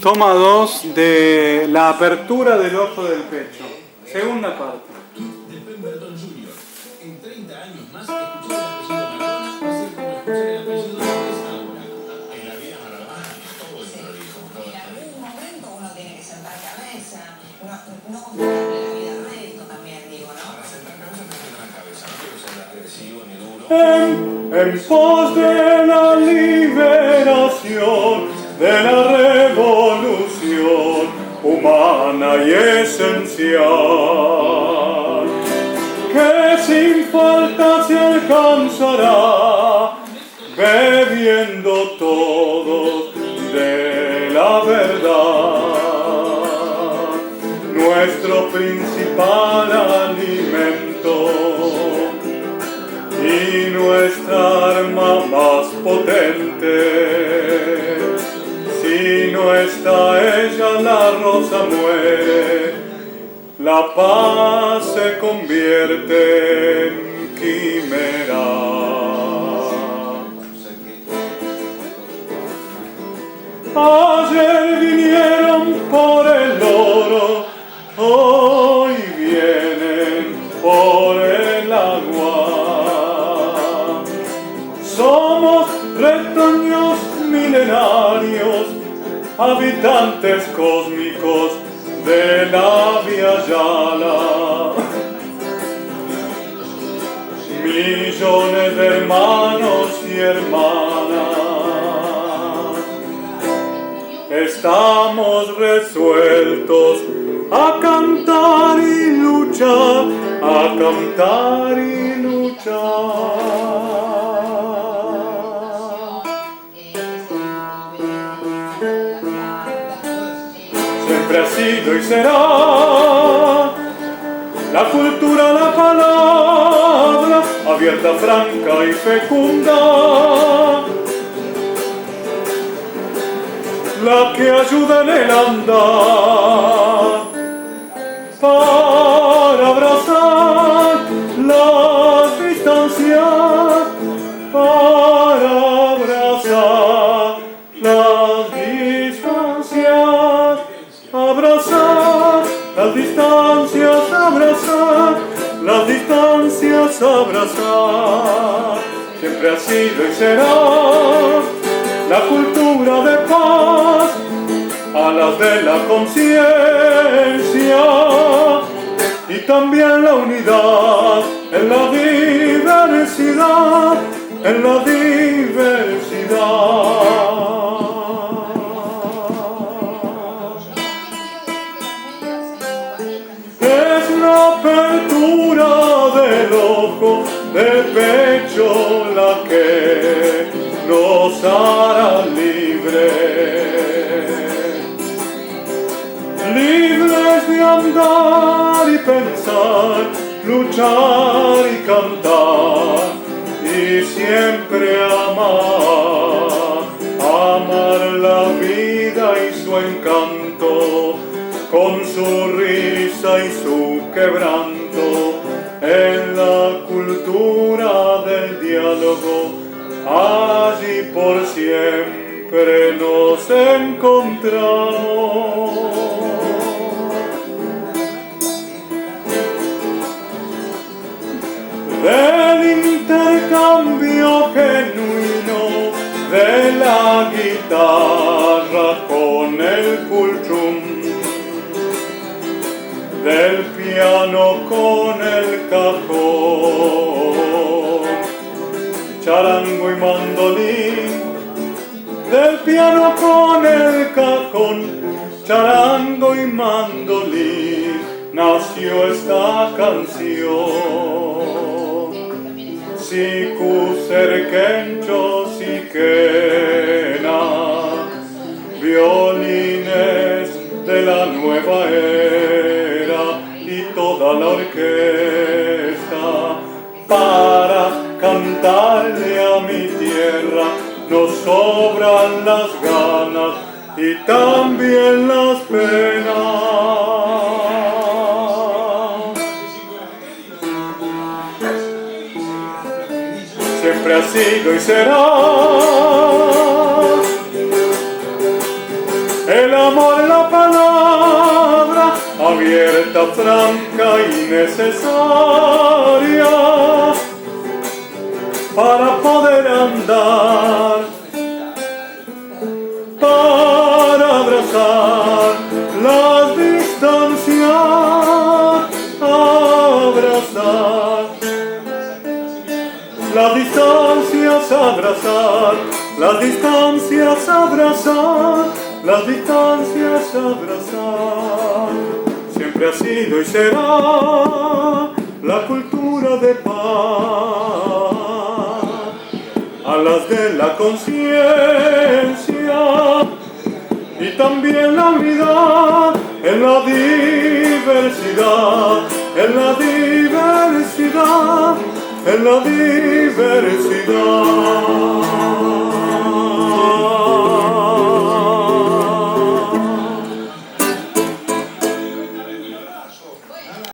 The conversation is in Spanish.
Toma 2 de la apertura del ojo del pecho. Segunda parte. De Pemberton Jr. En 30 años más, escuchar el apellido Maradona va a ser como escuchar el apellido López ahora. En la vida Maradona todo es prolijo. En algún momento uno tiene que sentar cabeza. No contarle la vida al resto también, digo, ¿no? Para sentar cabeza te siento la cabeza. No quiero ser agresivo ni duro. En pos de la liberación, de la revolución humana y esencial, que sin falta se alcanzará, bebiendo todos de la verdad, nuestro principal alimento y nuestra arma más potente. Si no está ella, la rosa muere, la paz se convierte en quimera. Ayer vinieron por el oro, hoy vienen por el agua. Somos retoños milenarios, habitantes cósmicos de la Via Yala. Millones de hermanos y hermanas, estamos resueltos a cantar y luchar, a cantar y luchar. Siempre ha sido y será la cultura, la palabra, abierta, franca y fecunda, la que ayuda en el andar para abrazar las distancias, para abrazar las distancias, abrazar las distancias, abrazar las distancias, abrazar. Siempre ha sido y será la cultura de paz, alas de la conciencia y también la unidad en la diversidad, en la diversidad. Es la apertura del ojo del pecho la que nos hará libres de andar y pensar, luchar y cantar y siempre amar la vida y su encanto, con su risa y su quebranto, en la cultura del diálogo, allí por siempre nos encontramos. Del intercambio genuino de la guitarra con el pulchum, del piano con el cajón, charango y mandolín, del piano con el cajón, charango y mandolín, nació esta canción. Siku serkencho sikena, violines de la nueva era y toda la orquesta para cantarle a mi tierra. Nos sobran las ganas y también las penas. Siempre ha sido y será El amor es la palabra abierta, franca y necesaria para poder andar, para abrazar las distancias, abrazar las distancias, abrazar las distancias, abrazar las distancias, abrazar. Siempre ha sido y será la cultura de paz, a las de la conciencia y también la unidad en la diversidad, en la diversidad, en la diversidad.